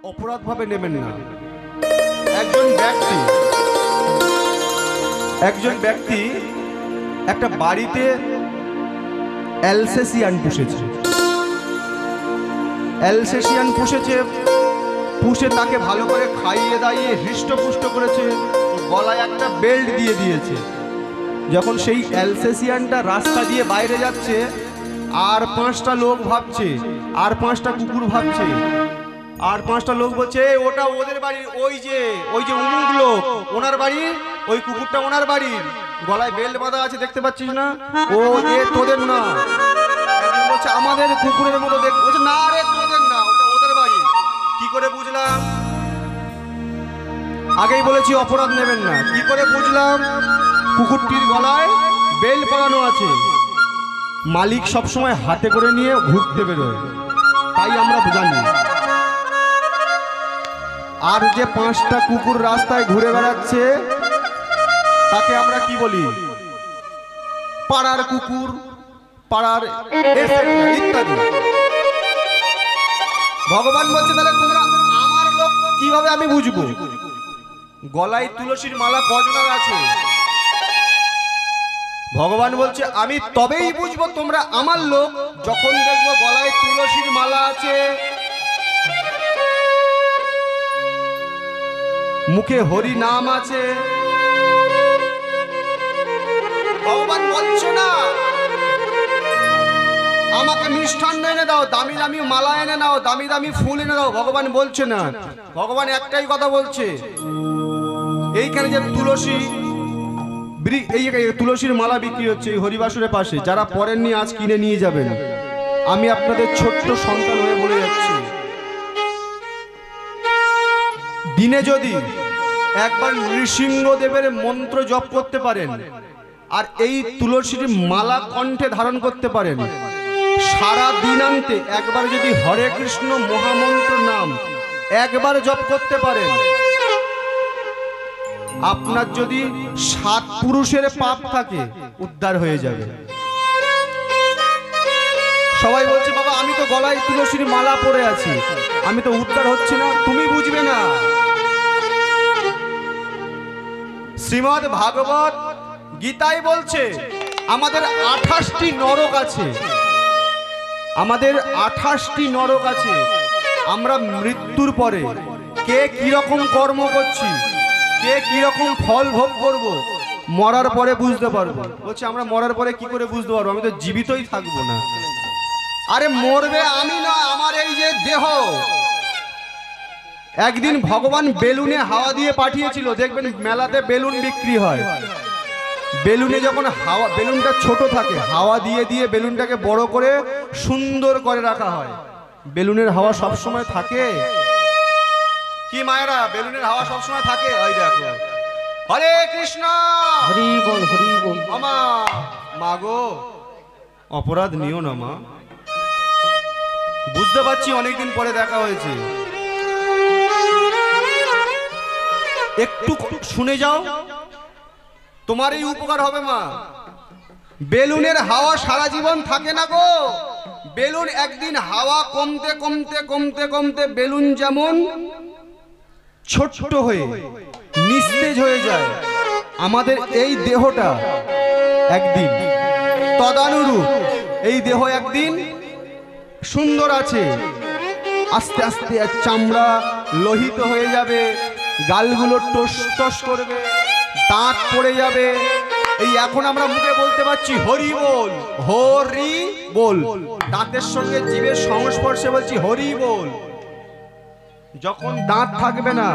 অপরাধ ভাবে নেবেন না। একজন ব্যক্তি একটা বাড়িতে অ্যালসেসিয়ান পুষে তাকে ভালো করে খাইয়ে দাইয়ে হৃষ্টপুষ্ট করেছে, গলায় একটা বেল্ট দিয়ে দিয়েছে। যখন সেই অ্যালসেসিয়ানটা রাস্তা দিয়ে বাইরে যাচ্ছে, আর 5টা লোক ভাবছে, আর 5টা কুকুর ভাবছে, আর 5টা লোক বলছে ওটা ওদের বাড়ির, ওই যে অমুক লোক ওনার বাড়ির, ওই কুকুরটা ওনার বাড়ির, গলায় বেল্ট বাঁধা আছে, দেখতে পাচ্ছিস না? ও এ তোদের না। একজন বলছে আমাদের কুকুরের মতো দেখ, বলছে না রে তোদের না, ওটা ওদের বাড়ি। কি করে বুঝলাম? আগেই বলেছি অপরাধ নেবেন না। কি করে বুঝলাম? কুকুরটির গলায় বেল্ট পরানো আছে, মালিক সবসময় হাতে করে নিয়ে ঘুরতে বেরোয়, তাই আমরা জানি। আর যে 5টা কুকুর রাস্তায় ঘুরে বেড়াচ্ছে তাকে আমরা কি বলি? পাড়ার কুকুর, পাড়ার ইত্যাদি। ভগবান বলছে তাহলে তোমরা আমার লোক কিভাবে আমি বুঝবো? গলায় তুলসীর মালা কজনের আছে? ভগবান বলছে আমি তবেই বুঝবো তোমরা আমার লোক যখন দেখবো গলায় তুলসীর মালা আছে, মুখে হরি নাম আছে। ভগবান বলছে না আমাকে মিষ্টান্ন এনে দাও, দামি দামি মালা এনে দাও, দামি দামি ফুল এনে দাও। ভগবান বলছে না। ভগবান একটাই কথা বলছে, এইখানে যে তুলসীর মালা বিক্রি হচ্ছে এই হরিবাসরের পাশে, যারা পরেননি আজ কিনে নিয়ে যাবেন। আমি আপনাদের ছোট্ট সন্তান হয়ে বলে যাচ্ছি, দিনে যদি একবার নৃসিংহদেবের মন্ত্র জপ করতে পারেন আর এই তুলসীর মালা কণ্ঠে ধারণ করতে পারেন, সারা দিনান্তে একবার যদি হরে কৃষ্ণ মহামন্ত্র নাম একবার জপ করতে পারেন, আপনার যদি 7 পুরুষের পাপ থাকে উদ্ধার হয়ে যাবে। সবাই বলছে বাবা আমি তো গলায় তুলসীর মালা পরে আছি, আমি তো উদ্ধার হচ্ছে না। তুমি বুঝবে না। শ্রীমদ্ ভাগবত গীতায় বলছে আমাদের 28টি নরক আছে, আমাদের 28টি নরক আছে। আমরা মৃত্যুর পরে কে কিরকম কর্ম করছি, কে কিরকম ফল ভোগ করব, মরার পরে বুঝতে পারবো। বলছে আমরা মরার পরে কি করে বুঝতে পারবো? আমি তো জীবিতই থাকবো না। আরে মরবে আমি না, আমার এই যে দেহ। একদিন ভগবান বেলুনে হাওয়া দিয়ে পাঠিয়েছিল, দেখবেন মেলাতে বেলুন বিক্রি হয়। বেলুনে যখন হাওয়া, বেলুনটা ছোট থাকে, হাওয়া দিয়ে দিয়ে বেলুনটাকে বড় করে সুন্দর করে রাখা হয়। বেলুনের হাওয়া সব সময় থাকে কি মায়েরা? বেলুনের হাওয়া সব সময় থাকে। ওই দেখো হরে কৃষ্ণ হরি বল হরি বল। মা গো অপরাধ নিও না মা, বুঝতে পারছি অনেকদিন পরে দেখা হয়েছে, একটু শুনে যাও, তোমার এই উপকার হবে মা। বেলুনের হাওয়া সারা জীবন থাকে না গো। বেলুন একদিন হাওয়া কমতে কমতে কমতে কমতে বেলুন যেমন ছোট্ট হয়ে নিস্তেজ হয়ে যায়, আমাদের এই দেহটা একদিন তদানুরূপ এই দেহ একদিন সুন্দর আছে, আস্তে আস্তে চামড়া লোহিত হয়ে যাবে, গালগুলো টস টস করবে, দাঁত পড়ে যাবে। এই এখন আমরা মুখে বলতে পারছি হরি বল, হরি বল, দাঁতের সঙ্গে জীবের সংস্পর্শে বলছি হরি বল। যখন দাঁত থাকবে না,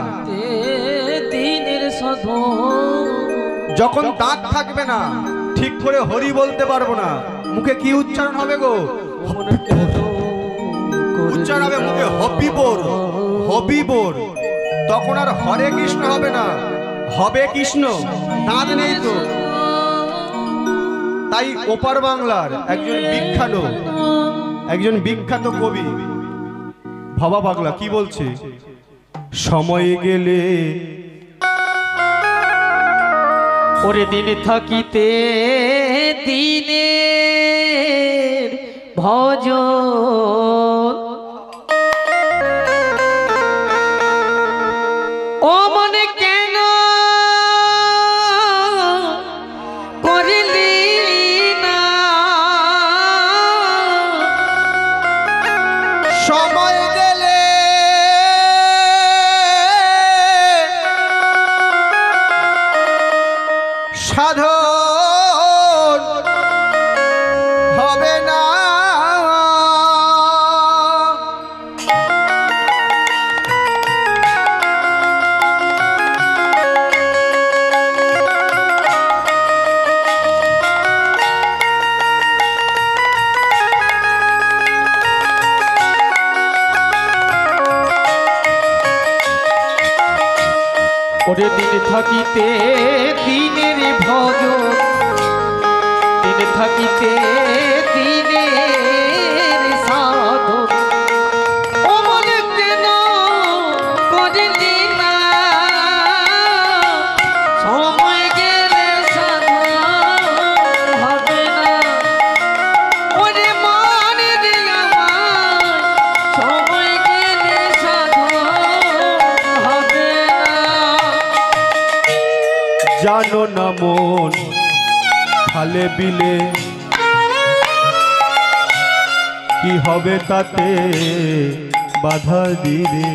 যখন দাঁত থাকবে না, ঠিক করে হরি বলতে পারবো না। মুখে কি উচ্চারণ হবে গো? উচ্চারণ হবে মুখে হবি বোর, হবি বোর। তখন আর হরে কৃষ্ণ হবে না, হবে কৃষ্ণ। দাঁত নেই তো। তাই ওপার বাংলার একজন বিখ্যাত কবি ভবা পাগলা কি বলছে? সময় গেলে ওরে দিন থাকিতে দিনের ভজন সাধন হবে না। ওরে দিন থাকিতে দিনের ভজন, দিন থাকিতে দিনের সাধন, ও মনে কেন করলি না, সময় গেলে সাধন হবে না। ওরে মনে রে আমার, সময় গেলে সাধন হবে না। জানো না মন খালে বিলে কি হবে তাতে বাধা দিলে।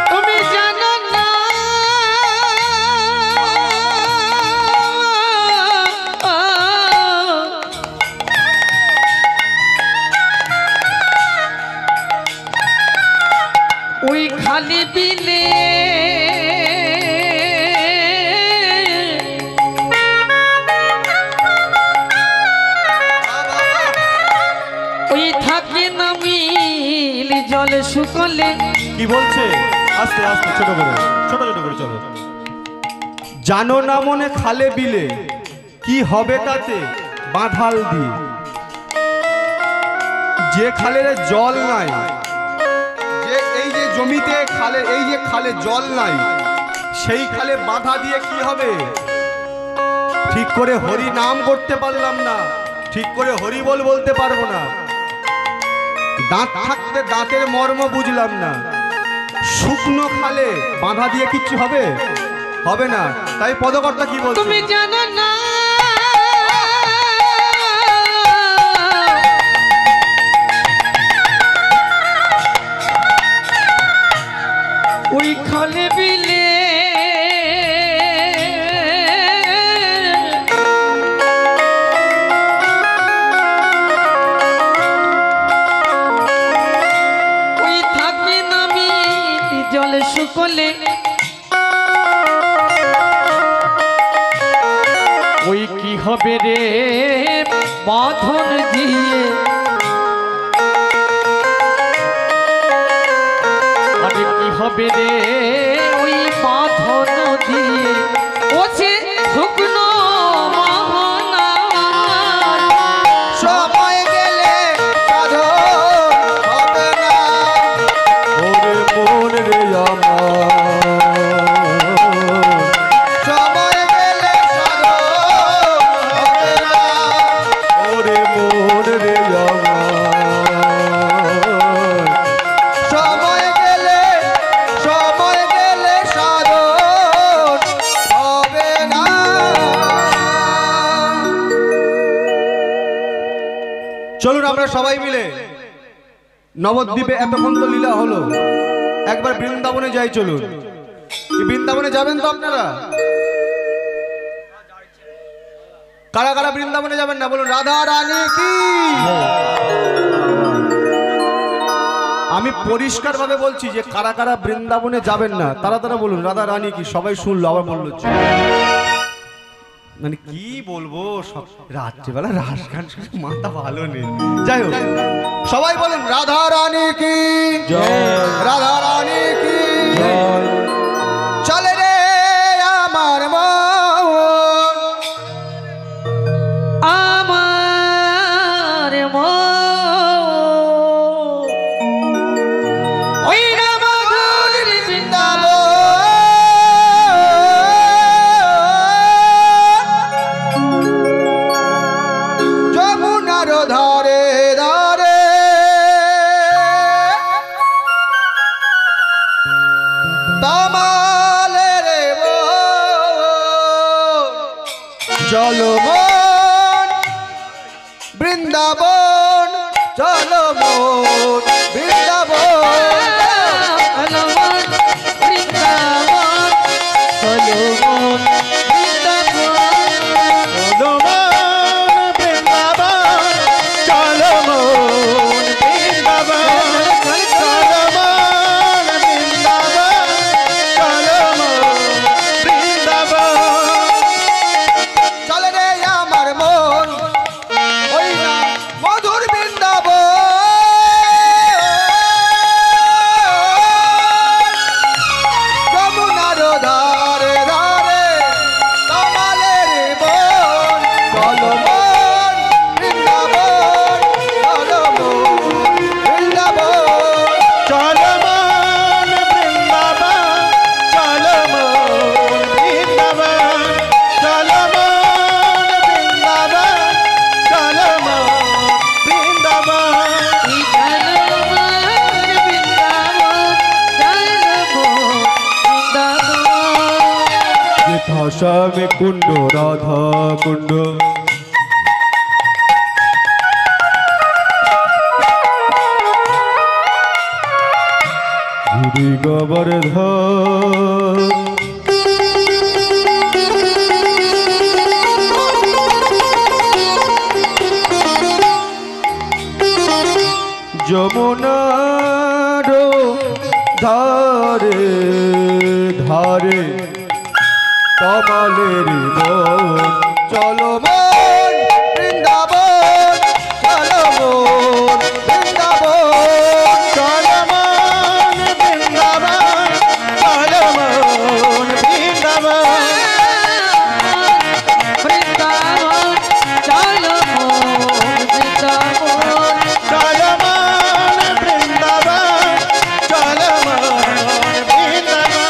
তুমি জানো না ওই খালি বিলে ওই থাকে না মিল জলে শুকলে। কি বলছে? আস্তে আস্তে ছোট করে চলো। জানো না মনে খালে বিলে কি হবে তাতে বাঁধাল দিয়ে। যে খালের জল নাই, যে এই যে জমিতে খালে, এই যে খালে জল নাই, সেই খালে বাধা দিয়ে কি হবে? ঠিক করে হরি নাম করতে পারলাম না, ঠিক করে হরি বলতে পারবো না, দাঁত থাকতে দাঁতের মর্ম বুঝলাম না। শুকনো খালে বাঁধা দিয়ে কিচ্ছু হবে? হবে না। তাই পদকর্তা কি বলছে? তুমি জানো না ওই খালে বিলে ওই থাকে নামি জলে শুকলে। ওই কি হবে রে বাঁধন দিয়ে, আরে কি হবে রে ওই বাঁধন দিয়ে, ও সে শুকনো মোহনা। সময় গেলে সাধন হবে না। ওরে মন রে আমার, সময় গেলে সাধন হবে না। ওরে মন রে আমার, সময় গেলে সাধন হবে না। চলুন আমরা সবাই মিলে, নবদ্বীপে এতক্ষণ তো লীলা হলো, একবার বৃন্দাবনে যাই। চলুন। কি বৃন্দাবনে যাবেন তো আপনারা? কারা কারা বৃন্দাবনে যাবেন না বলুন? রাধা রানী কি? আমি পরিষ্কার ভাবে বলছি যে কারা কারা বৃন্দাবনে যাবেন না তারা তারা বলুন রাধা রানী কি। সবাই শুনলো, আবার বললো মানে কি বলবো, রাত্রিবেলা রাস গান শুনে মাথা ভালো নেই। যাই হোক, সবাই বলুন রাধা রানী কি জয়, রাধা রানী কি জয়। চলে রে আমার মন, আমার মন ওই রামধুর বৃন্দাবন, যমুনার ধারে ধারে তামালের চলো মন বৃন্দাবন, চলো মন বৃন্দাবন, বৃন্দাবন শ্যামে কুণ্ড রাধা কুণ্ড গিরি গোবর্ধন যমুনার ধারে ধারে কমলের বন চলো মন বৃন্দাবন চলো মন বৃন্দাবন চলো মন বৃন্দাবন চলো মন বৃন্দাবন বৃন্দাবন চলো মোর বৃন্দাবন চলো মন বৃন্দাবন চলো মন বৃন্দাবন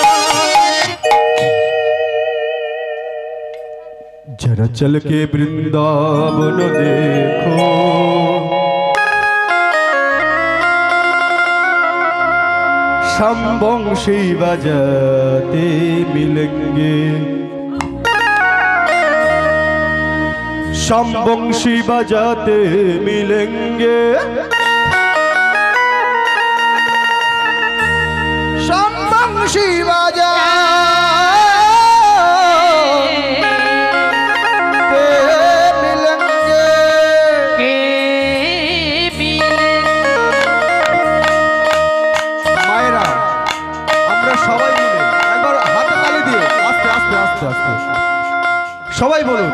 जरा चल के वृंदावन देखो शंबंशी बजाते मिलेंगे शंबंशी बजाते मिलेंगे शंबंशी बजा সবাই বলুন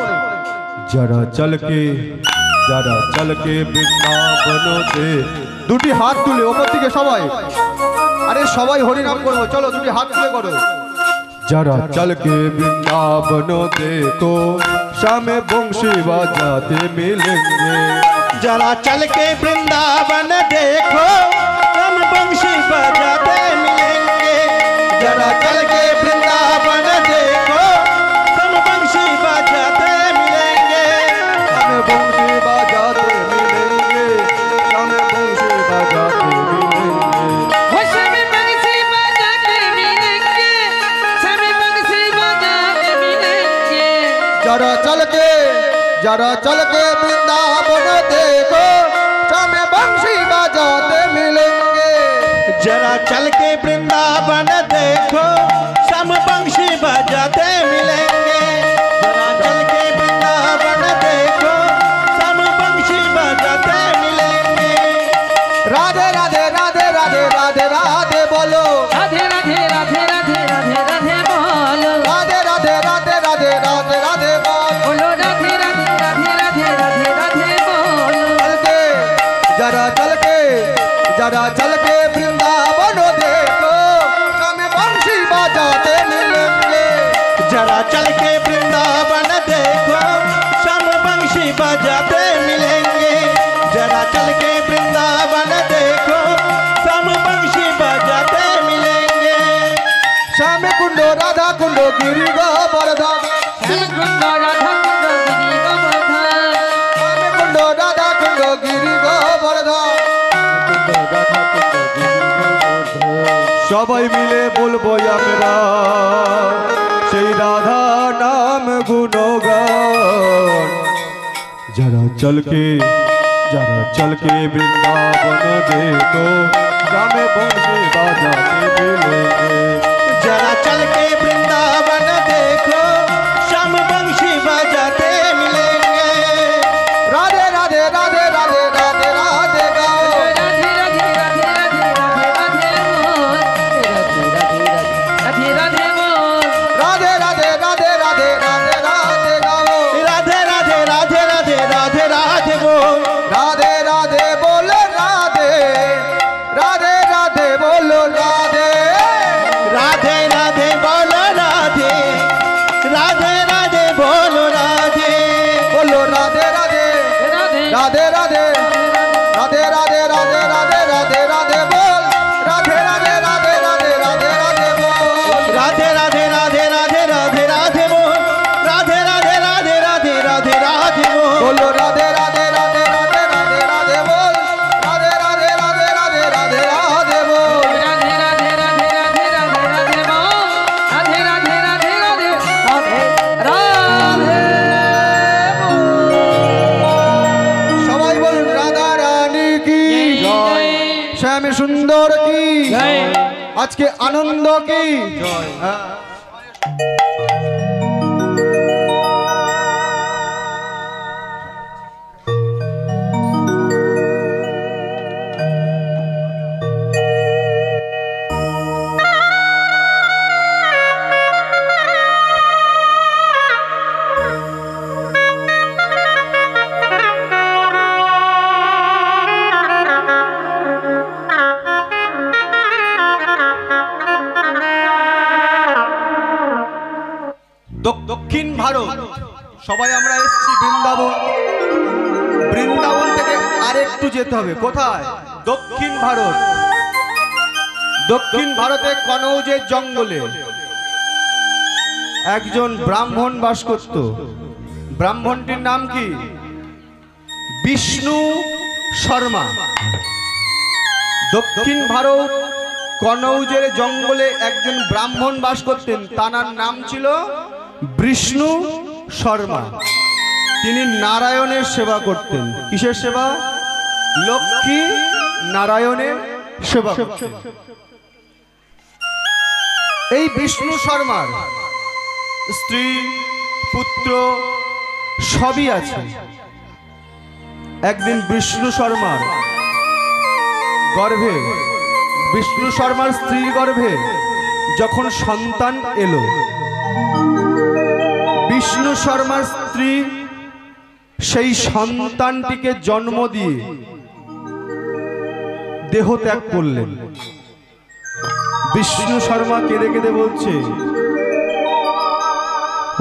যারা চল কে বৃন্দাবনতে দুটি হাত তুলে ওপর দিকে সবাই আরে সবাই হরি নাম করবো চলো দুটি হাত তুলে করো যারা চল কে বৃন্দাবন দেখো শ্যামে বংশী বাজাতে মিলেंगे जरा चल के वृंदावन देखो हम बंशी बजाते मिलेंगे जरा चल के वृंदावन देखो हम बंशी बजाते मिलेंगे श्यामे बंशी बाजाते मिलेंगे श्यामे बंशी बाजाते मिलेंगे हो समय बंसी बजाते मिलेंगे समय बंसी बजाते मिलेंगे जरा चल के वृंदावन देखो श्यामे बंशी बाजाते मिलेंगे जरा चल के वृंदावन देखो हम बंशी बजाते मिलेंगे जरा चल के वृंदावन देखो हम बंशी बजाते मिलेंगे राधे राधे राधे राधे राधे राधे बोलो राधे राधे राधे राधे राधे राधे बोलो राधे राधे राधे राधे राधे राधे बोलो बोलो राधे राधे राधे राधे राधे राधे बोलो जरा चल के वृंदावन देखो श्यामे बंशी बाजाते मिलेंगे जरा चल के वृंदावन देखो श्याम बंशी बजाते मिलेंगे जरा चल के वृंदावन देखो श्याम बंशी बजाते मिलेंगे श्यामे कुंडो राधा कुंडो गिरी गोवर्धन श्याम कुंड राधा कुंड गिरी गोवर्धन श्यामे कुंडो राधा कुंडो गिरी गोवर्धन সবাই মিলে বলবো আমরা সেই রাধা নাম গুণগান যারা চল কে বৃন্দাবন দেখো গ্রামে বংশী বাজাতে মিলেंगे जरा चल के वृंदावन देखो श्याम बंशी बजाते मिलेंगे राधे राधे राधे राधे राधे राधे गाओ राधे राधे राधे राधे राधे राधे बोल राधे राधे बोल राधे राधे राधे राधे राधे राधे गाओ राधे राधे राधे राधे राधे राधे बोल राधे राधे बोलो राधे राधे राधे बोलो राधे राधे राधे बोलो राधे শ্যামে সুন্দর কি জয়। আজকে আনন্দ কি হ্যাঁ। দক্ষিণ ভারত সবাই আমরা এসেছি বৃন্দাবন। বৃন্দাবন থেকে আরেকটু যেতে হবে কোথায়? দক্ষিণ ভারত। দক্ষিণ ভারতে কনৌজের জঙ্গলে একজন ব্রাহ্মণ বাস করত। ব্রাহ্মণটির নাম কি? বিষ্ণু শর্মা। দক্ষিণ ভারত কনৌজের জঙ্গলে একজন ব্রাহ্মণ বাস করতেন, তার নাম ছিল বিষ্ণু শর্মা। তিনি নারায়ণের সেবা করতেন। কিসের সেবা? লক্ষ্মী নারায়ণের সেবা করতেন। এই বিষ্ণু শর্মার স্ত্রী পুত্র সবই আছে। একদিন বিষ্ণু শর্মার গর্ভে, বিষ্ণু শর্মার স্ত্রীর গর্ভে যখন সন্তান এলো, বিষ্ণু শর্মার স্ত্রী সেই সন্তানটিকে জন্ম দিয়ে দেহ ত্যাগ করলেন। বিষ্ণু শর্মা কেঁদে কেঁদে বলছে,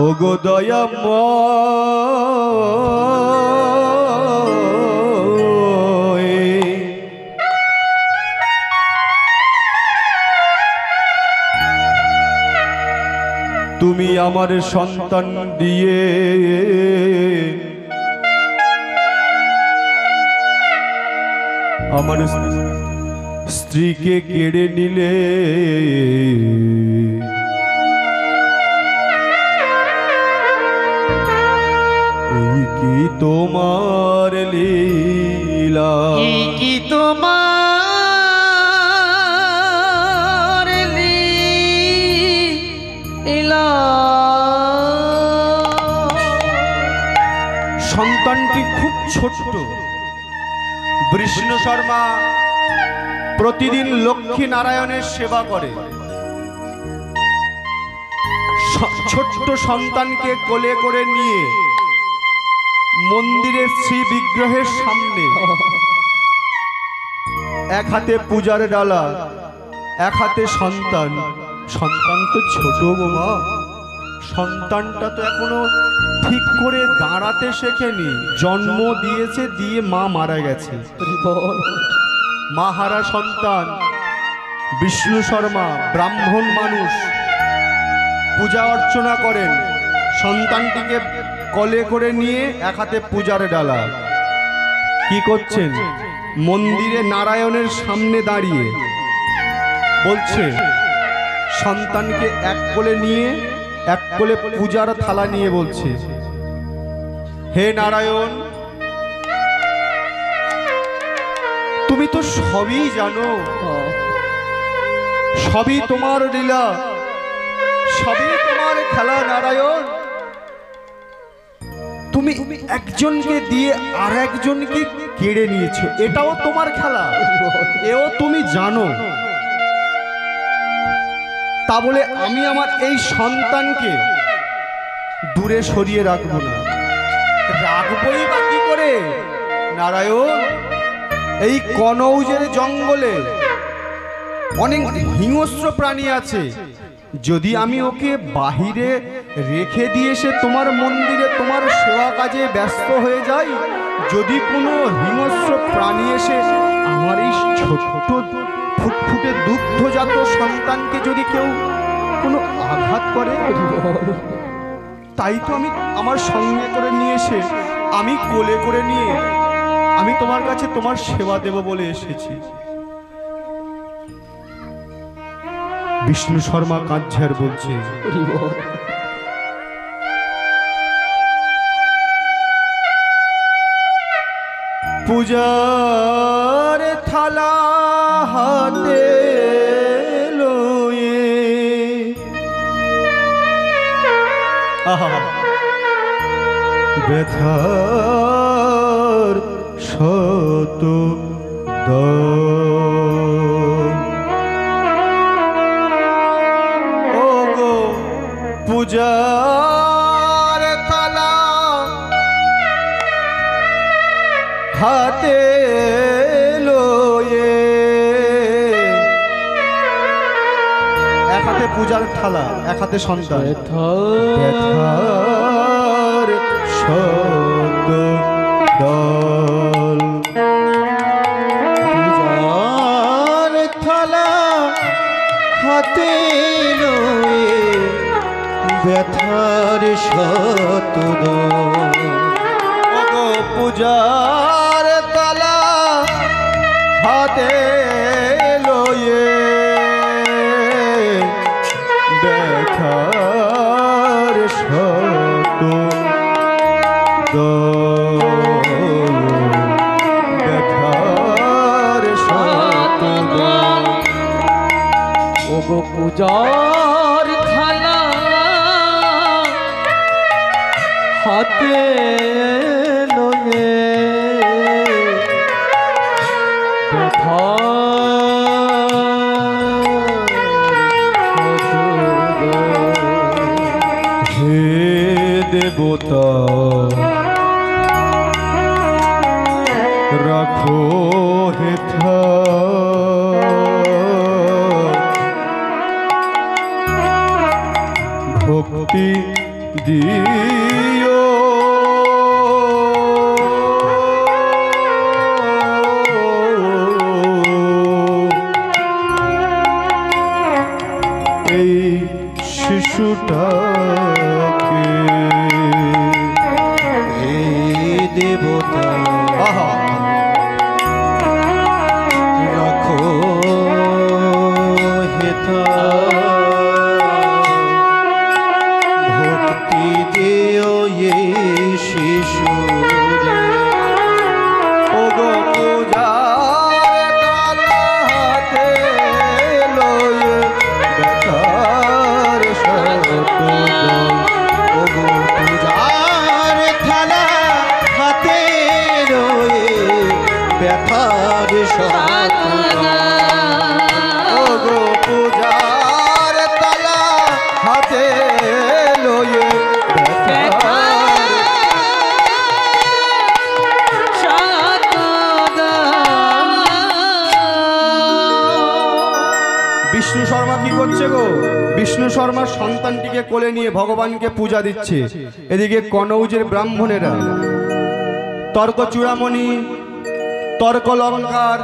ওগো দয়াময়, তুমি আমার সন্তান দিয়ে আমার স্ত্রীকে কেড়ে নিলে। এই কি তোমার লীলা? কি তোমার লীলা? সন্তানটি খুব ছোট্ট। বিষ্ণু শর্মা প্রতিদিন লক্ষ্মী নারায়ণের সেবা করে। ছোট্ট সন্তানকে কোলে করে নিয়ে মন্দিরের শ্রী বিগ্রহের সামনে এক হাতে পূজার ডালা, এক হাতে সন্তান। সন্তান তো ছোট গো মা, সন্তানটা তো এখনো ঠিক করে দাঁড়াতে শেখেনি। জন্ম দিয়েছে, দিয়ে মা মারা গেছে। মা হারা সন্তান। বিষ্ণু শর্মা ব্রাহ্মণ মানুষ, পূজা অর্চনা করেন। সন্তানটিকে কোলে করে নিয়ে এক হাতে পূজার ডালা কি করছেন? মন্দিরে নারায়ণের সামনে দাঁড়িয়ে বলছে, সন্তানকে এক কোলে নিয়ে, এক কোলে পূজার থালা নিয়ে বলছে, হে নারায়ণ, তুমি তো সবই জানো, সবই তোমার লীলা, সবই তোমার খেলা নারায়ণ। তুমি একজনকে দিয়ে আর একজনকে কেড়ে নিয়েছো, এটাও তোমার খেলা, এও তুমি জানো। তা বলে আমি আমার এই সন্তানকে দূরে সরিয়ে রাখবো না। রাখবই বা কি করে নারায়ণ? এই কনৌজের জঙ্গলে অনেক হিংস্র প্রাণী আছে। যদি আমি ওকে বাহিরে রেখে দিয়ে সে তোমার মন্দিরে তোমার সেবা কাজে ব্যস্ত হয়ে যাই, যদি কোনো হিংস্র প্রাণী এসে আমার এই ছোট্ট ফুটফুটে দুগ্ধজাত সন্তানকে যদি কেউ কোনো আঘাত করে, তাই তো আমি আমার সঙ্গে করে নিয়ে এসে, আমি কোলে করে নিয়ে আমি তোমার কাছে তোমার সেবা দেব বলে এসেছি। বিষ্ণু শর্মা কাঁদছে আর বলছে, পূজার থালা হাতে লয়ে ব্যথার শত ও গো পূজার তালা হাতে লয়ে এক হাতে পূজার থালা এক হাতে সন্তান ব্যথার শত দল পূজার থালা হাতে লয়ে ব্যথার শত ওগো পূজার তালা হাতে লয়ে ব্যথার শত ব্যথার শত ওগো পূজার থালা হাতে লয়ে হে দেবতা রাখো হেথা ভক্তি দিও এই শিশুটাকে হে দেবতা আহা রাখো হেথা ভক্তি দিও এই শিশুরে ওগো পূজার তালা হাতে লয়ে ব্যথার শত ওগো পূজার থালা হাতে রয়ে ব্যথার শত ওগো পূজার তালা হাতে লয়ে ব্যথার বিষ্ণু শর্মা কি করছে গো? বিষ্ণু শর্মার সন্তানটিকে কোলে নিয়ে ভগবানকে পূজা দিচ্ছে। এদিকে কনৌজের ব্রাহ্মণেরা তর্ক চূড়ামণি তর্ক লঙ্কার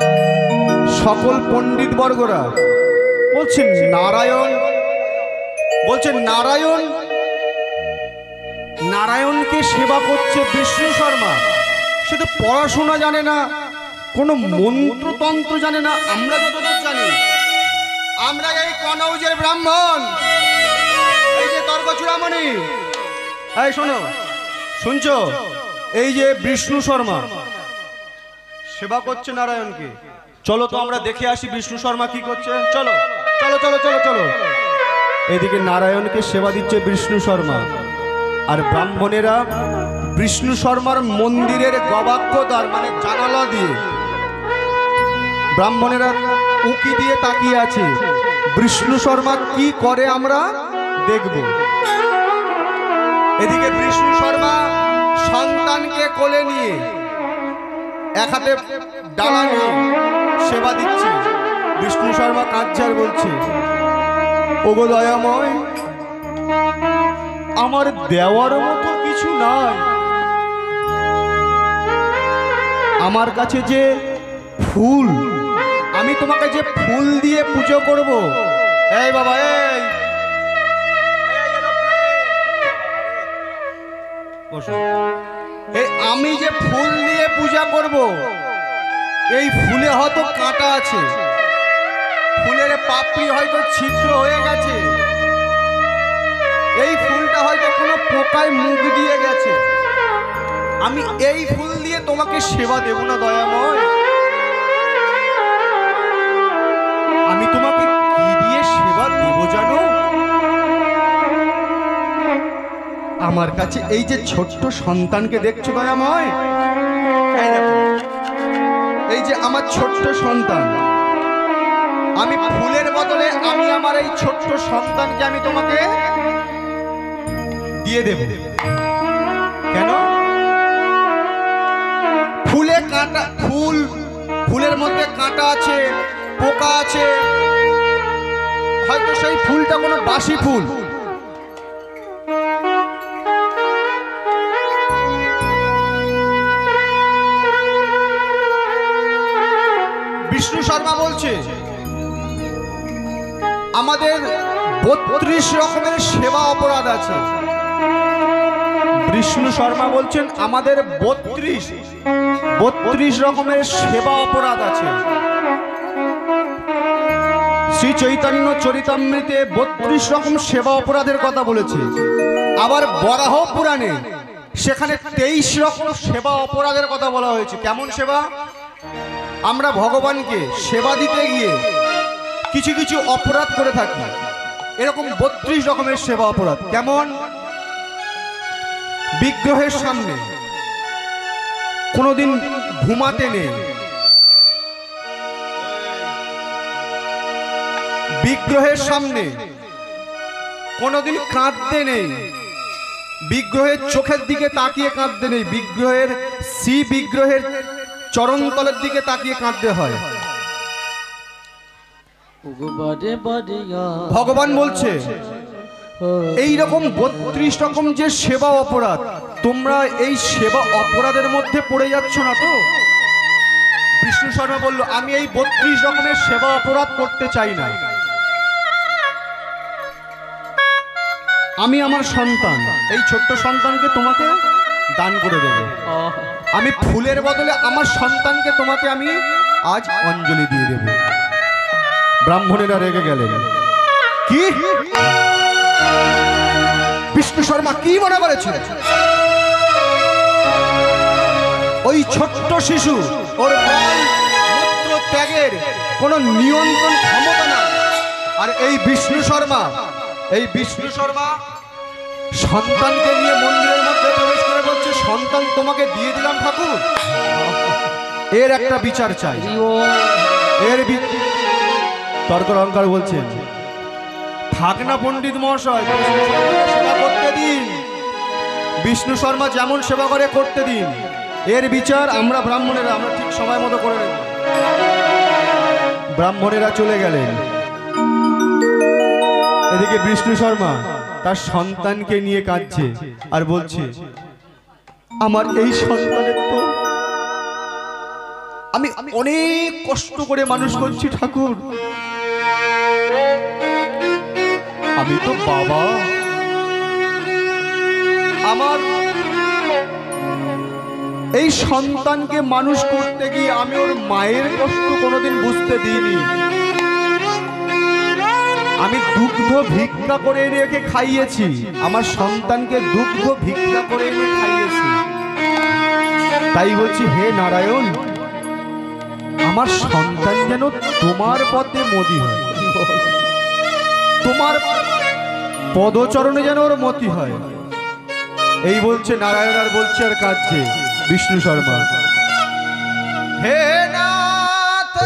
সকল পণ্ডিত বর্গরা বলছেন নারায়ণ, বলছেন নারায়ণ, নারায়ণকে সেবা করছে বিষ্ণু শর্মা। সে তো পড়াশোনা জানে না, কোনো মন্ত্রতন্ত্র জানে না। আমরা যতদূর জানি, আমরা এই কনৌজের ব্রাহ্মণ, এই যে তর্ক চূড়ামণি, এই শোনো, শুনছো? এই যে বিষ্ণু শর্মা সেবা করছে নারায়ণকে। চলো তো আমরা দেখে আসি বিষ্ণু শর্মা কি করছে। চলো চলো চলো চলো চলো। এদিকে নারায়ণকে সেবা দিচ্ছে বিষ্ণু শর্মা, আর ব্রাহ্মণেরা বিষ্ণু শর্মার মন্দিরের গবাক্ষদ্বার মানে জানালা দিয়ে ব্রাহ্মণেরা উকি দিয়ে তাকিয়ে আছে বিষ্ণু শর্মা কি করে আমরা দেখব। এদিকে বিষ্ণু শর্মা সন্তানকে কোলে নিয়ে এক হাতে ডালা নিয়ে সেবা দিচ্ছে। বিষ্ণু শর্মা কাঁদছে আর বলছে, ওগো দয়াময়, আমার দেওয়ার মতো কিছু নাই। আমার কাছে যে ফুল, আমি তোমাকে যে ফুল দিয়ে পুজো করব। এই বাবা, এই আমি যে ফুল দিয়ে পূজা করব, এই ফুলে হয়তো কাঁটা আছে, ফুলের পাপড়ি হয়তো ছিদ্র হয়ে গেছে, এই ফুলটা হয়তো কোনো পোকায় মুখ দিয়ে গেছে। আমি এই ফুল দিয়ে তোমাকে সেবা দেব না দয়াময়। আমার কাছে এই যে ছোট্ট সন্তানকে দেখছো দয়াময়, এই দেখো, এই যে আমার ছোট্ট সন্তান, আমি ফুলের বদলে আমি আমার এই ছোট্ট সন্তানকে আমি তোমাকে দিয়ে দেব। কেন? ফুলে কাঁটা, ফুলের মধ্যে কাঁটা আছে, পোকা আছে, হয়তো সেই ফুলটা কোনো বাসি ফুল। বিষ্ণু শর্মা বলছে আমাদের 32 রকমের সেবা অপরাধ আছে। বিষ্ণু শর্মা বলছেন আমাদের 32 রকমের সেবা অপরাধ আছে। শ্রী চৈতন্য চরিতামৃতে 32 রকম সেবা অপরাধের কথা বলেছে। আবার বরাহ পুরাণে সেখানে 23 রকম সেবা অপরাধের কথা বলা হয়েছে। কেমন সেবা? আমরা ভগবানকে সেবা দিতে গিয়ে কিছু কিছু অপরাধ করে থাকি, এরকম 32 রকমের সেবা অপরাধ। কেমন? বিগ্রহের সামনে কোনোদিন ঘুমাতে নেই, বিগ্রহের সামনে কোনোদিন কাঁদতে নেই, বিগ্রহের চোখের দিকে তাকিয়ে কাঁদতে নেই, বিগ্রহের চরণতলের দিকে তাকিয়ে কাঁদতে হয়। ভগবান বলছে এই রকম 32 রকম যে সেবা অপরাধ, তোমরা এই সেবা অপরাধের মধ্যে পড়ে যাচ্ছ না তো? বিষ্ণু শর্মা বলল আমি এই 32 রকমের সেবা অপরাধ করতে চাই না। আমি আমার সন্তান, এই ছোট্ট সন্তানকে তোমাকে দান করে দেব। আমি ফুলের বদলে আমার সন্তানকে তোমাকে আমি আজ অঞ্জলি দিয়ে দেব। ব্রাহ্মণেরা রেগে গেলেন। কি? বিষ্ণু শর্মা কি মনে করেছে ওই ছোট্ট শিশু, ওর মূত্র ত্যাগের কোনো নিয়ন্ত্রণ ক্ষমতা না। আর এই বিষ্ণু শর্মা সন্তানকে নিয়ে মন্দিরের মধ্যে প্রবেশ করে বলছে সন্তান তোমাকে দিয়ে দিলাম ঠাকুর, এর একটা বিচার চাই। এর তর্ক অলঙ্কার বলছেন থাক না পণ্ডিত মহাশয়, সেবা করতে দিন, বিষ্ণু শর্মা যেমন সেবা করে করতে দিন, এর বিচার আমরা ব্রাহ্মণেরা আমরা ঠিক সময় মতো করে নেব। ব্রাহ্মণেরা চলে গেলেন। এদিকে বিষ্ণু শর্মা তার সন্তানকে নিয়ে কাঁদছে আর বলছে আমার এই সন্তানের তো আমি অনেক কষ্ট করে মানুষ করছি ঠাকুর, আমি তো বাবা, আমার এই সন্তানকে মানুষ করতে গিয়ে আমি ওর মায়ের কষ্ট কোনোদিন বুঝতে দিইনি। আমি দুগ্ধ ভিক্ষা করে এনে একে খাইয়েছি, আমার সন্তানকে দুগ্ধ ভিক্ষা করে এনে খাইয়েছি। তাই বলছি হে নারায়ণ, আমার সন্তান যেন তোমার পথে মতি হয়, তোমার পদচরণে যেন ওর মতি হয়। এই বলছে নারায়ণ আর বলছে আর কাঁদছে বিষ্ণু শর্মা। হে নাথ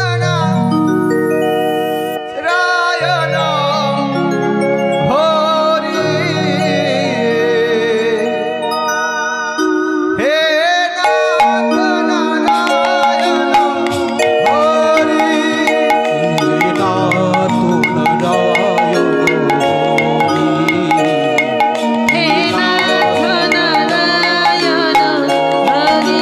নারায়ণ হরি, হে নাথ নারায়ণ হরি, নাথ নারায়ণ হে নাথ নারায়ণ হরি।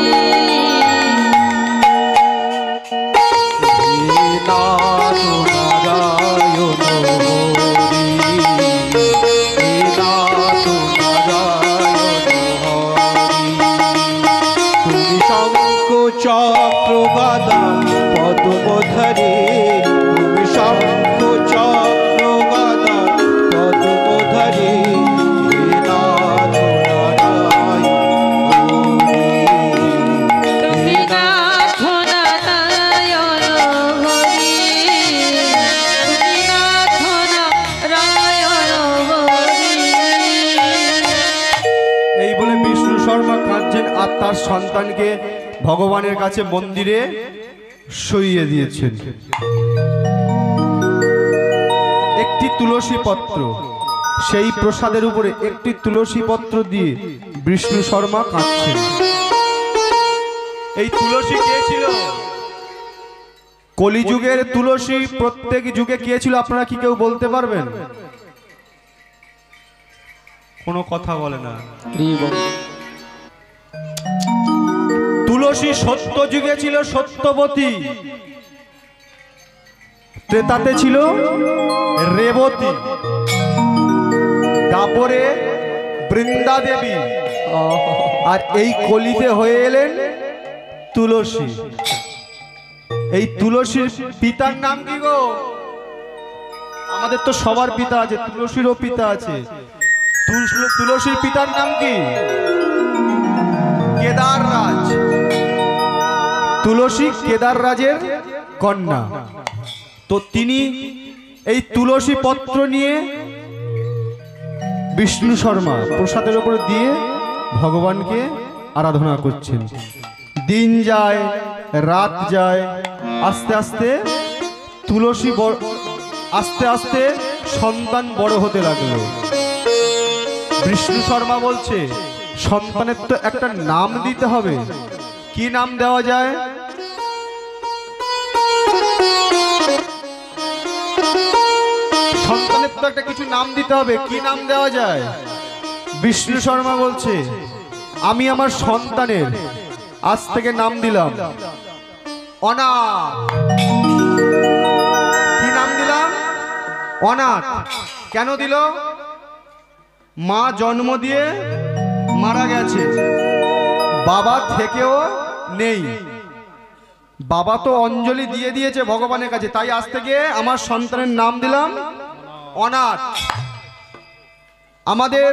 সন্তানকে ভগবানের কাছে মন্দিরে সইয়ে দিয়েছেন। একটি তুলসী পত্র, সেই প্রসাদের উপরে একটি তুলসী পত্র দিয়ে বিষ্ণু শর্মা কাঁদছেন। এই তুলসী কে ছিল? কলিযুগের তুলসী প্রত্যেক যুগে কে ছিল আপনারা কি কেউ বলতে পারবেন? কোনো কথা বলে না। তুলসী সত্য যুগে ছিল সত্যবতী, ত্রেতাতে ছিল রেবতী, তারপরে বৃন্দা দেবী, আর এই কলিতে হয়ে এলেন তুলসী। এই তুলসীর পিতার নাম কি গো? আমাদের তো সবার পিতা আছে, তুলসীরও পিতা আছে। তুলসীর পিতার নাম কি? কেদার রাজ। তুলসী কেদার রাজের কন্যা। তো তিনি এই তুলসী পত্র নিয়ে বিষ্ণু শর্মা প্রসাদের উপরে দিয়ে ভগবানকে আরাধনা করছেন। দিন যায়, রাত যায়, আস্তে আস্তে তুলসী আস্তে আস্তে সন্তান বড় হতে লাগলো। বিষ্ণু শর্মা বলছে সন্তানের তো একটা নাম দিতে হবে, কি নাম দেওয়া যায়? সন্তানের তো একটা কিছু নাম দিতে হবে, কি নাম দেওয়া যায়? বিষ্ণু শর্মা বলছে আমি আমার সন্তানের আজ থেকে নাম দিলাম অনাথ। কি নাম দিলাম? অনাথ। কেন দিল? মা জন্ম দিয়ে মারা গেছে, বাবা থেকেও নেই, বাবা তো অঞ্জলি দিয়ে দিয়েছে ভগবানের কাছে, তাই আজ থেকে আমার সন্তানের নাম দিলাম অনাথ। আমাদের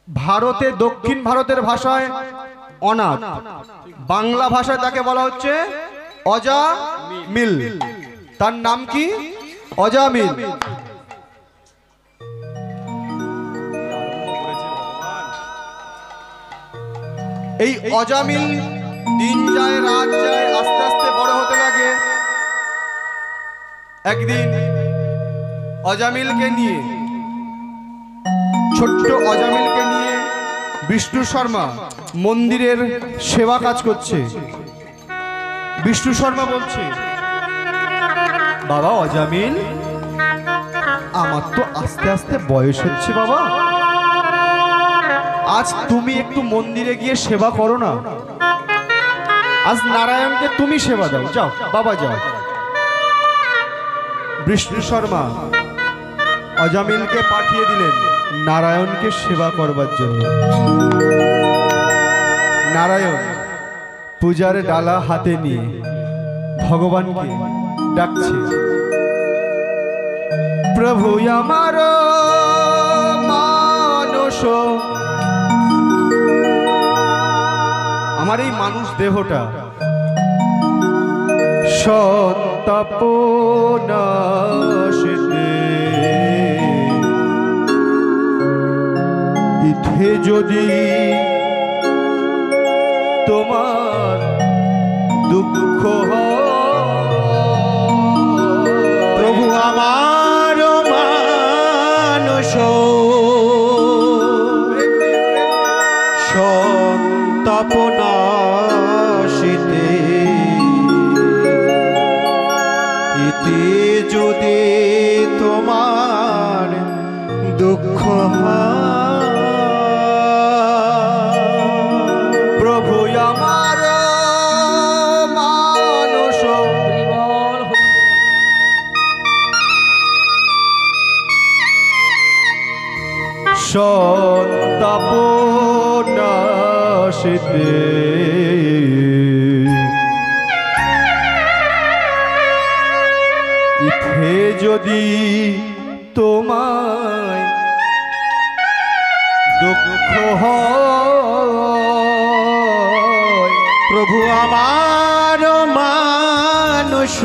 ভারতে, দক্ষিণ ভারতের ভাষায় অনাথ, বাংলা ভাষায় তাকে বলা হচ্ছে অজামিল। তার নাম কি? অজামিল। এই অজামিল দিন যায়, রাত যায়, আস্তে আস্তে বড় হতে লাগে। একদিন অজামিলকে নিয়ে, ছোট্ট অজামিলকে নিয়ে বিষ্ণু শর্মা মন্দিরের সেবা কাজ করছে। বিষ্ণু শর্মা বলছে বাবা অজামিল, আমার তো আস্তে আস্তে বয়স হচ্ছে বাবা, আজ তুমি একটু মন্দিরে গিয়ে সেবা করো না, আজ নারায়ণকে তুমি সেবা দাও, যাও বাবা যাও। বিষ্ণু শর্মা অজামিলকে পাঠিয়ে দিলেন নারায়ণকে সেবা করবার জন্য। নারায়ণ পূজার ডালা হাতে নিয়ে ভগবানকে ডাকছে, প্রভু আমার মানস, আমার এই মানুষ দেহটা সন্তাপনাশিতে ইথে যদি তোমার দুঃখ প্রভু আমার মানস সন্তাপনাশিতে ইতি যদি তোমার দুঃখ প্রভু আমার মানস সন্তাপনাশিতে ইথে যদি তোমায় দুঃখ হয়, প্রভু আমার মানুষ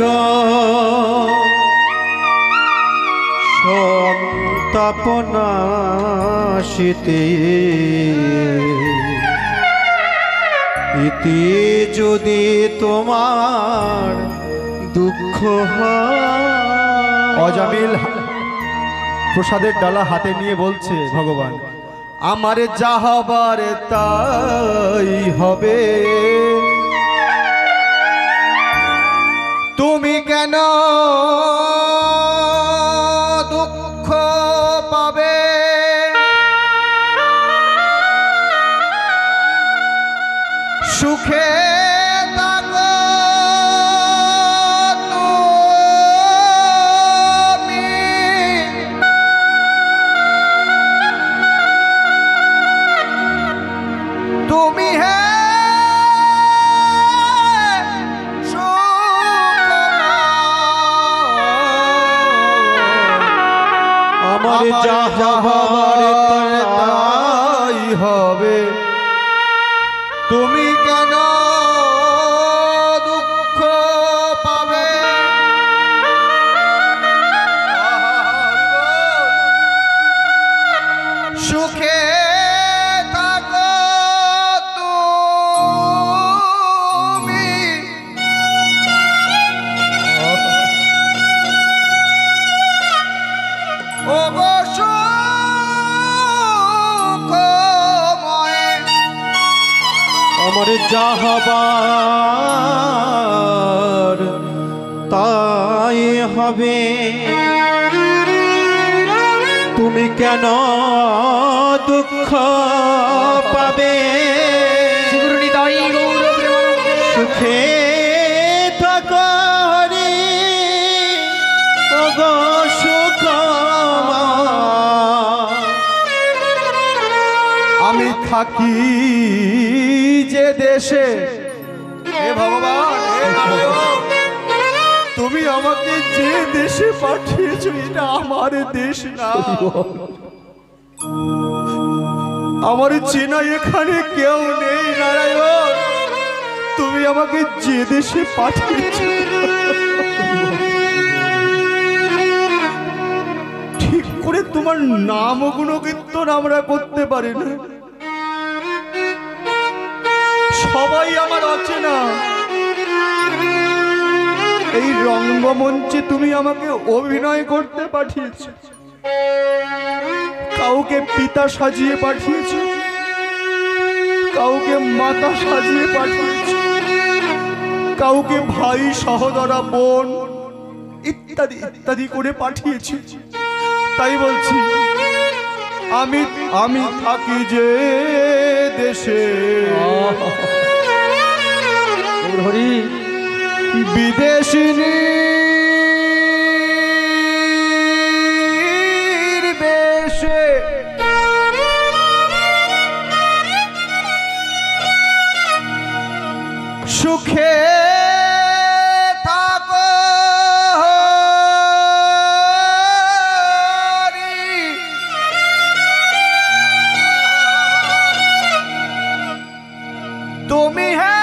সন্তাপনাশিতে ইতি যদি তোমার দুঃখ হয় অজামিল প্রসাদের ডালা হাতে নিয়ে বলছে ভগবান, আমার যা হবার তাই হবে, তুমি কেন দুঃখ পাবে? সুখে থাকো তুমি হে আমার যা হবার তাই হবে, তুমি কেন দুঃখ পাবে? সুখে থাকো তুমি, ও গো সুখময়। আমার যা হবার তাই হবে, তুমি কেন দুঃখ পাবে? শ্রীগুরুনিতাই গৌর প্রেমানন্দে। সুখে থাকো হরি ওগো সুখময়। আমি থাকি যে দেশে, হে ভগবান, হে নারায়ণ, তুমি আমাকে যে দেশে পাঠিয়েছো এটা আমার দেশ না, আমার চেনা এখানে কেউ নেই নারায়ণ, তুমি আমাকে যে দেশে পাঠিয়েছো ঠিক করে তোমার নাম গুণকীর্তন আমরা করতে পারি না, সবাই আমার অচেনা। এই রঙ্গমঞ্চে তুমি আমাকে অভিনয় করতে পাঠিয়েছো, কাউকে পিতা সাজিয়ে পাঠিয়েছো, কাউকে মাতা সাজিয়ে পাঠিয়েছো, কাউকে ভাই সহোদরা বোন ইত্যাদি ইত্যাদি করে পাঠিয়েছি। তাই বলছি, আমি আমি থাকি যে দেশে, হরি বিদেশিনী বেশে সুখে থাকো হরি, তুমি হে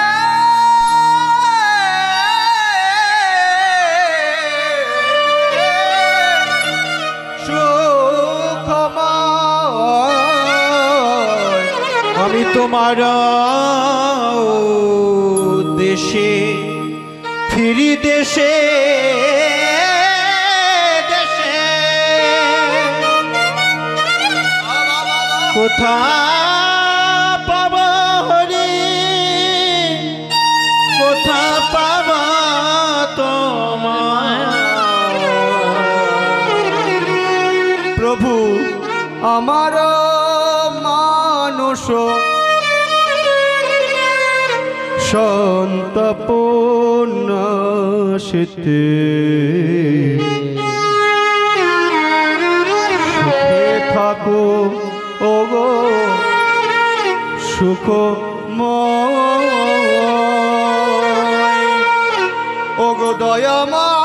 সুখময়। আমি তোমার দেশে ফিরি, দেশে দেশে কোথা পাব হরি, কোথা পাব তোমার? প্রভু আমার মানুষ সন্তপন নাশিতে, সুখে থাকো ওগো সুখময়, ওগো দয়াময়,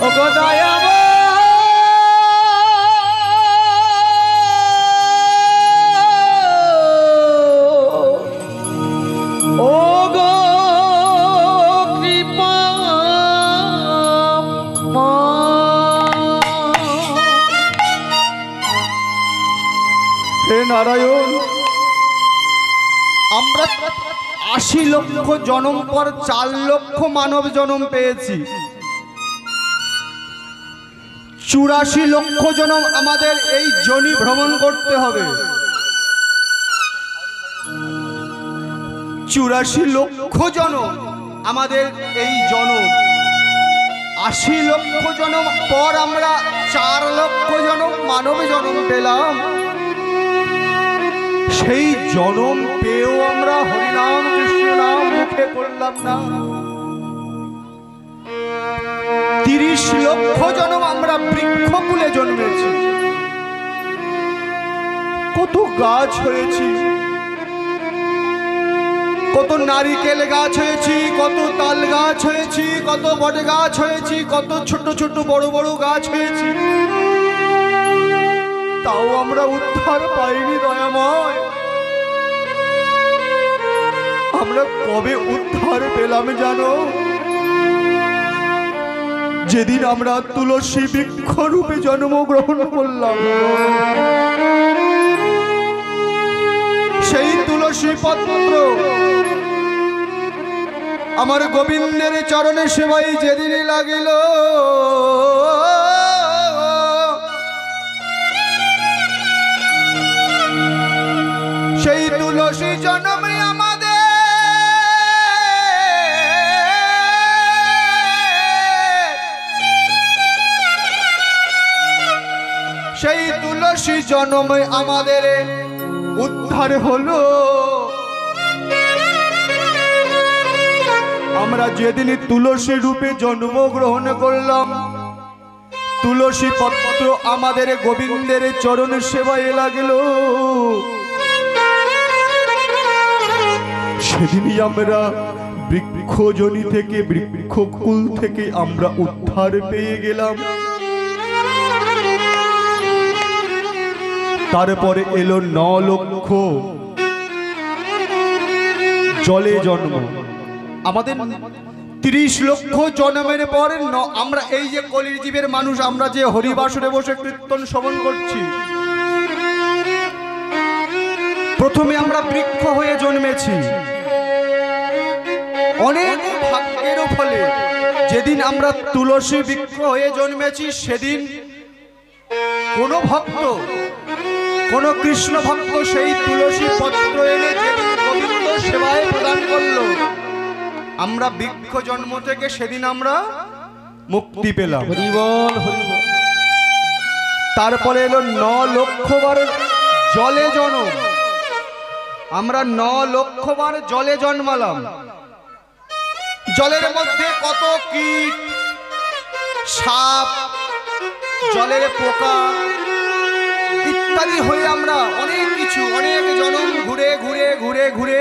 ওগো দয়াময়। নয়ন। আমরা 80 লক্ষ জন্ম পর 4 লক্ষ মানব জন্ম পেয়েছি। 84 লক্ষ জন্ম আমাদের এই যোনি ভ্রমণ করতে হবে। 84 লক্ষ জন্ম আমাদের এই জন্ম। 80 লক্ষ জন্ম পর আমরা 4 লক্ষ জন্ম মানব জন্ম পেলাম। সেই জন্ম পেয়েও আমরা হরিনাম কৃষ্ণ নাম মুখে করলাম না। 30 লক্ষ জন্ম আমরা বৃক্ষকুলে জন্মেছি। কত গাছ হয়েছি, কত নারিকেল গাছ হয়েছি, কত তাল গাছ হয়েছি, কত বট গাছ হয়েছি, কত ছোট ছোট বড় বড় গাছ হয়েছি, তাও আমরা উদ্ধার পাইনি দয়াময়। আমরা কবে উদ্ধার পেলাম জানো? যেদিন আমরা তুলসী বৃক্ষ রূপে জন্মগ্রহণ করলাম। সেই তুলসী পত্র আমার গোবিন্দের চরণে সেবাই যেদিন লাগিল, সেই তুলসী জন্মে আমাদের সেই তুলসী জন্মে আমাদের উদ্ধার হলো। আমরা যেদিন তুলসী রূপে জন্মগ্রহণ করলাম, তুলসী পত্র আমাদের গোবিন্দের চরণ সেবায় লাগিল, সেদিনই আমরা বৃক্ষজনি থেকে, বৃক্ষকুল থেকে আমরা উদ্ধার পেয়ে গেলাম। তারপরে এলো 9 লক্ষ জলে জন্ম। আমাদের 30 লক্ষ জন্মের পর আমরা এই যে কলির জীবের মানুষ, আমরা যে হরিবাসরে বসে কীর্তন শ্রবণ করছি, প্রথমে আমরা বৃক্ষ হয়ে জন্মেছি। অনেক ভাগ্যের ফলে যেদিন আমরা তুলসী বৃক্ষ হয়ে জন্মেছি, সেদিন কোন ভক্ত, কোন কৃষ্ণ ভক্ত সেই তুলসী পত্র এনে যেদিন গোবিন্দ সেবায় প্রদান করলো, আমরা বৃক্ষ জন্ম থেকে সেদিন আমরা মুক্তি পেলাম। তারপরে এলো 9 লক্ষ বার জলে জন্ম। আমরা 9 লক্ষ বার জলে জন্মালাম। জলের মধ্যে কত কীট, সাপ, জলের পোকা ইত্যাদি হয়ে আমরা অনেক কিছু, অনেক জন্ম ঘুরে ঘুরে ঘুরে ঘুরে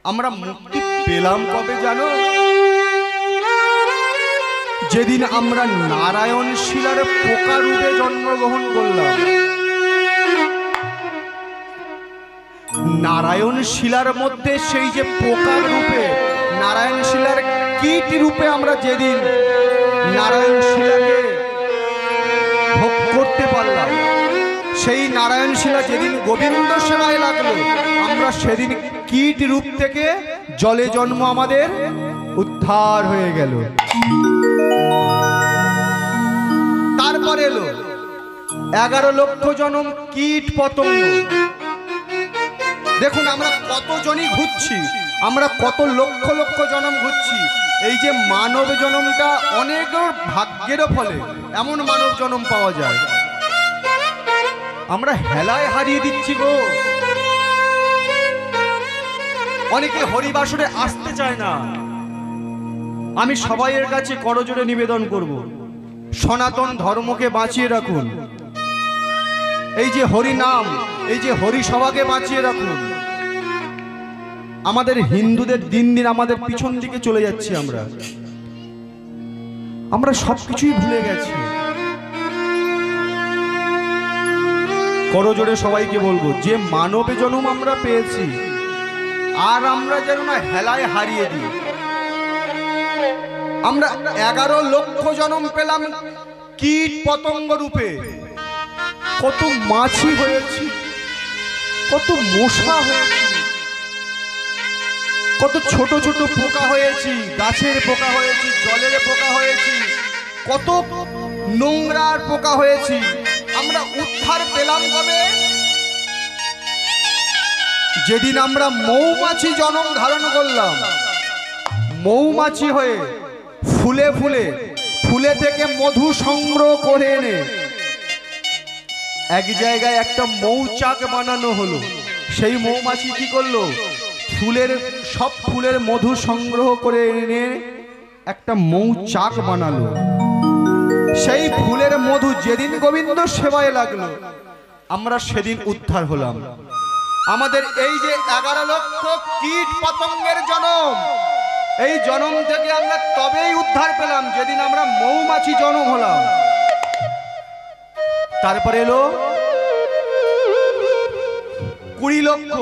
আমরা মুক্তি পেলাম কবে জানো? যেদিন আমরা নারায়ণ শিলার পোকা রূপে জন্মগ্রহণ করলাম। নারায়ণ শিলার মধ্যে সেই যে পোকার রূপে, নারায়ণ শিলার কীট রূপে আমরা যেদিন নারায়ণ শিলাকে ভোগ করতে পারলাম, সেই নারায়ণ শিলা যেদিন গোবিন্দ সেবায় লাগলো, আমরা সেদিন কীট রূপ থেকে জলে জন্ম আমাদের উদ্ধার হয়ে গেল। তারপর এলো 11 লক্ষ জন্ম কীট পতঙ্গ। দেখুন আমরা কতজনই ঘুরছি, আমরা কত লক্ষ লক্ষ জন্ম ঘুরছি। এই যে মানব জন্মটা অনেক ভাগ্যের ফলে এমন মানব জন্ম পাওয়া যায়, আমরা হেলায় হারিয়ে দিচ্ছি গো। অনেকে হরিবাসরে আসতে চায় না। আমি সবাইয়ের কাছে করজোড়ে নিবেদন করব, সনাতন ধর্মকে বাঁচিয়ে রাখুন। এই যে হরি নাম, এই যে হরি সভাকে বাঁচিয়ে রাখুন। আমাদের হিন্দুদের দিন দিন আমাদের পিছন দিকে চলে যাচ্ছি। আমরা সবকিছুই ভুলে গেছি। করজোড়ে সবাইকে বলবো, যে মানবে জন্ম আমরা পেয়েছি, আর আমরা যেন না হেলায় হারিয়ে দিই। আমরা 11 লক্ষ জন্ম পেলাম কীট পতঙ্গ রূপে, কত মাছি হয়েছি, কত মশা হয়েছি, কত ছোট ছোট পোকা হয়েছি, গাছের পোকা হয়েছি, জলের পোকা হয়েছি, কত নোংরার পোকা হয়েছি। আমরা উদ্ধার পেলাম কবে? যেদিন আমরা মৌমাছি জন্ম ধারণ করলাম। মৌমাছি হয়ে ফুলে ফুলে ফুলে থেকে মধু সংগ্রহ করে এনে এক জায়গায় একটা মৌচাক বানানো হলো। সেই মৌমাছি কি করলো? সব ফুলের মধু সংগ্রহ করে এনে একটা মৌচাক বানালো। সেই ফুলের মধু যেদিন গোবিন্দ সেবায় লাগলো, আমরা সেদিন উদ্ধার হলাম। আমাদের এই যে 11 লক্ষ কীট পতঙ্গের জনম, এই জনম থেকে আমরা তবেই উদ্ধার পেলাম যেদিন আমরা মৌমাছি জনম হলাম। তারপরে এলো 20 লক্ষ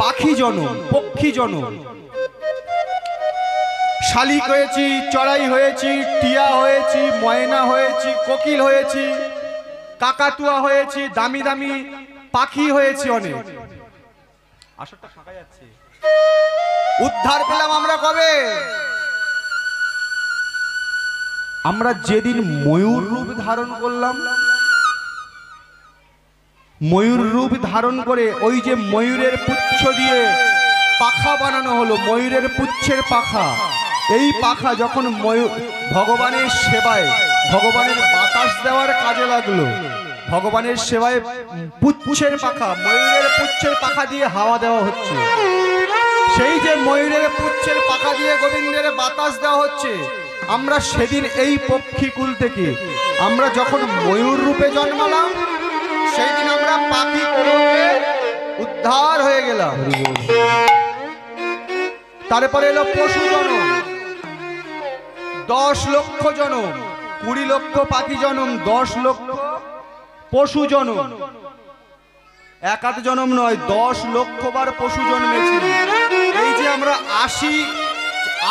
পাখি জনম, পক্ষী জনম। শালিক হয়েছি, চড়াই হয়েছি, টিয়া হয়েছি, ময়না হয়েছি, কোকিল হয়েছি, কাকাতুয়া হয়েছি, দামি দামি পাখি হয়েছি অনেক। আসরটা ফাঁকা যাচ্ছে। উদ্ধার পেলাম আমরা কবে? আমরা যেদিন ময়ূর রূপ ধারণ করলাম। ময়ূর রূপ ধারণ করে ওই যে ময়ূরের পুচ্ছ দিয়ে পাখা বানানো হলো, ময়ূরের পুচ্ছের পাখা। এই পাখা যখন ভগবানের সেবায়, ভগবানের বাতাস দেওয়ার কাজে লাগলো, ভগবানের সেবায় পুচ্ছের পাখা, ময়ূরের পুচ্ছের পাখা দিয়ে হাওয়া দেওয়া হচ্ছে। সেই যে ময়ূরের পুচ্ছের পাখা দিয়ে গোবিন্দের বাতাস দেওয়া হচ্ছে, আমরা সেদিন এই পক্ষীকুল থেকে আমরা যখন ময়ূর রূপে জন্মালাম, সেই দিন আমরা পাখি কুলে উদ্ধার হয়ে গেলাম। তারপরে এলো পশু জনম, 10 লক্ষ জনম, 20 লক্ষ পাখি জনম, 10 লক্ষ পশু জনম। এক আধ জনম নয়, 10 লক্ষ বার পশু জন্মেছি। এই যে আমরা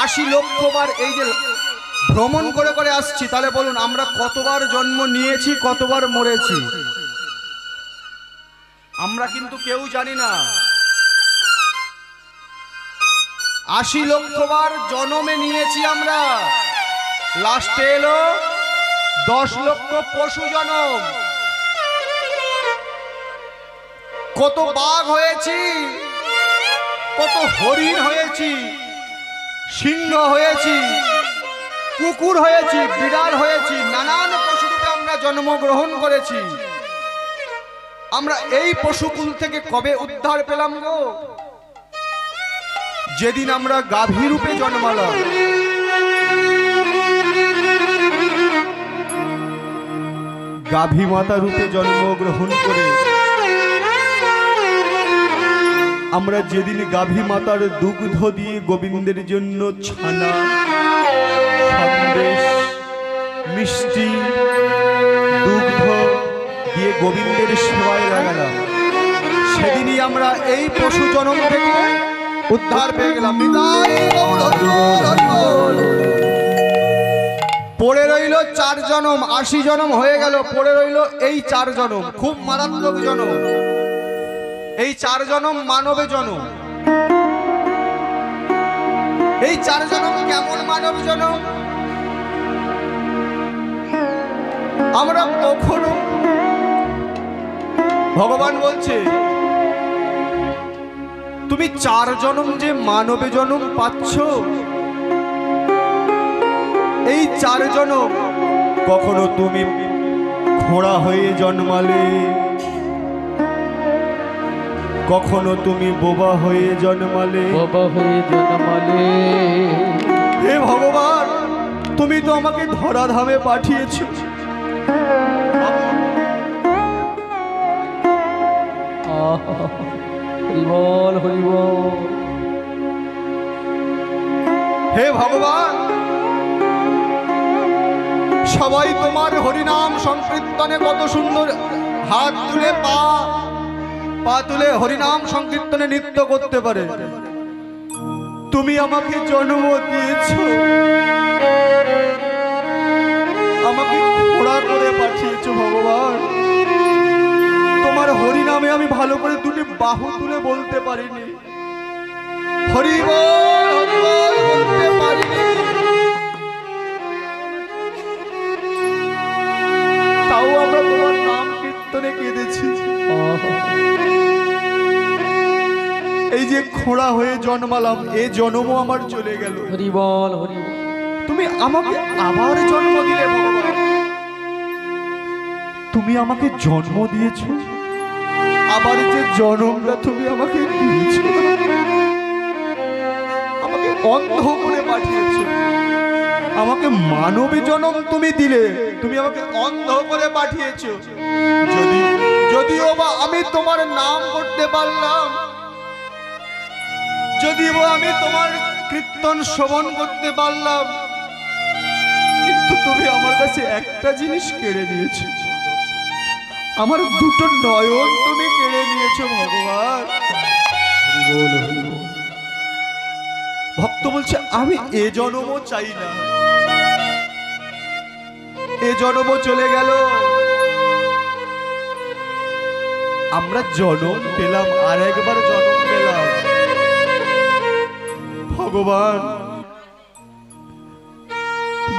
80 লক্ষ বার এই যে ভ্রমণ করে করে আসছি, তাহলে বলুন আমরা কতবার জন্ম নিয়েছি, কতবার মরেছি? আমরা কিন্তু কেউ জানি না। 80 লক্ষ বার জন্মে নিয়েছি আমরা। লাস্টে এলো 10 লক্ষ পশু জনম। কত বাঘ হয়েছি, কত হরিণ হয়েছি, সিংহ হয়েছি, কুকুর হয়েছি, বিড়াল হয়েছি, নানান পশুরূপে আমরা জন্মগ্রহণ করেছি। আমরা এই পশুকুল থেকে কবে উদ্ধার পেলাম গো? যেদিন আমরা গাভী রূপে জন্মালাম। গাভী মাতা রূপে জন্মগ্রহণ করে আমরা যেদিন গাভী মাতার দুগ্ধ দিয়ে গোবিন্দের জন্য ছানা, সন্দেশ, মিষ্টি, দুগ্ধ দিয়ে গোবিন্দের সেবায় লাগালাম, সেদিনই আমরা এই পশু জনম থেকে উদ্ধার পেয়ে গেলাম। পড়ে রইল 4 জনম, 80 জনম হয়ে গেল, পড়ে রইল এই 4 জনম, খুব মারাত্মক জনম। এই 4 জনম মানবে জনম। এই 4 জনম কেমন মানব জনম? আমরা কখনো, ভগবান বলছে তুমি 4 জনম যে মানবে জনম পাচ্ছ, এই 4 জনম কখনো তুমি ঘোড়া হয়ে জন্মালে, কখনো তুমি বোবা হয়ে জন্মালে। হে ভগবান, তুমি তো আমাকে ধরাধামে পাঠিয়েছ। হে ভগবান, সবাই তোমার হরিনাম সংকীর্তনে কত সুন্দর হাত তুলে পা তুলে হরিনাম সংকীর্তনে নৃত্য করতে পারে। তুমি আমাকে জন্ম দিয়েছ, আমাকে ঘোড়া করে পাঠিয়েছ ভগবান। নামে আমি ভালো করে দুটি বাহু তুলে বলতে পারিনি, হরি বল হরি বল বলতে পারিনি। তাও আমরা তোমার নাম কীর্তনে কেঁদেছি। এই যে খোঁড়া হয়ে জন্মালাম, এ জন্মও আমার চলে গেল। হরি বল হরি বল। তুমি আমাকে আবার জন্ম দিলে ভগবান, তুমি আমাকে জন্ম দিয়েছো, আবার যে জন্মটা তুমি আমাকে দিয়েছো, আমাকে অন্ধ করে পাঠিয়েছো, আমাকে মানবী জন্ম তুমি দিলে, তুমি আমাকে অন্ধ করে পাঠিয়েছো। যদিও বা আমি তোমার নাম করতে পারলাম, যদিও আমি তোমার কীর্তন শ্রবণ করতে পারলাম, কিন্তু তুমি আমার কাছে একটা জিনিস কেড়ে নিয়েছো, আমার দুটো নয়ন তুমি কেড়ে নিয়েছো ভগবান। ভক্ত বলছে আমি এ জন্মও চাই না, এ জন্মও চলে গেল, আমরা জন্ম পেলাম, আর একবার জন্ম পেলাম ভগবান।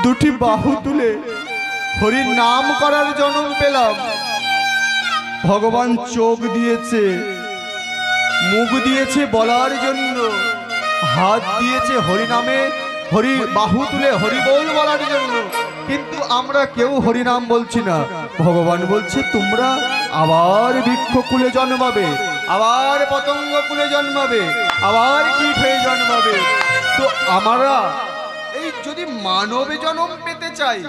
দুটি বাহু তুলে হরির নাম করার জন্ম পেলাম ভগবান। চোখ দিয়েছে, মুখ দিয়েছে বলার জন্য, হাত দিয়েছে হরি নামে, হরি বাহু তুলে হরি বল বলার জন্য, কিন্তু আমরা কেউ হরি নাম বলছি না। ভগবান বলছে তোমরা আবার বৃক্ষ কুলে জন্মাবে, আবার পতঙ্গ কুলে জন্মাবে, আবার কীট হয়ে জন্মাবে। তো আমরা এই যদি মানব জন্ম পেতে চাই,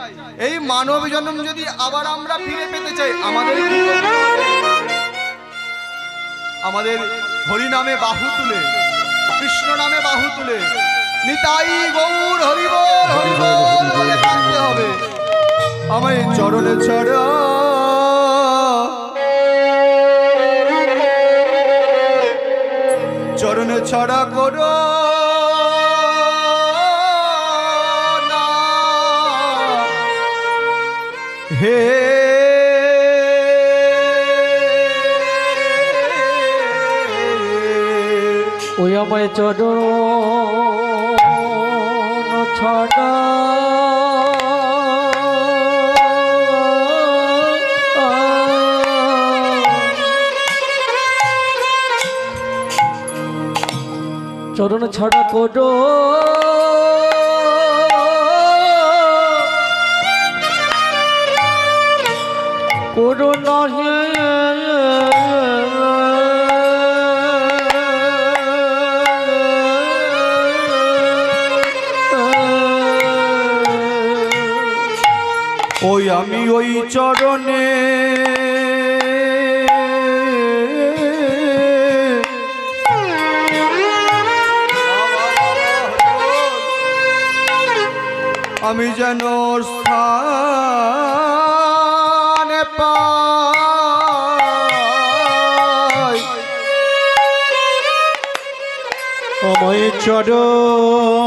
এই মানব জন্ম যদি আবার আমরা ফিরে পেতে চাই, আমাদের কি করতে হবে? আমাদের হরি নামে বাহু তুলে, কৃষ্ণ নামে বাহু তুলে নিতাই গৌর হরি বল হরি বল বলে কাঁদতে হবে। আমায় চরণে ছাড়া চরণে ছাড়া করো না হে ওই আমায় চরণ ছাড়া চরণ ছাড়া করো করো নাহি ওই আমি ওই চরণে আমি যেন স্থান পাই, আমায় চরণ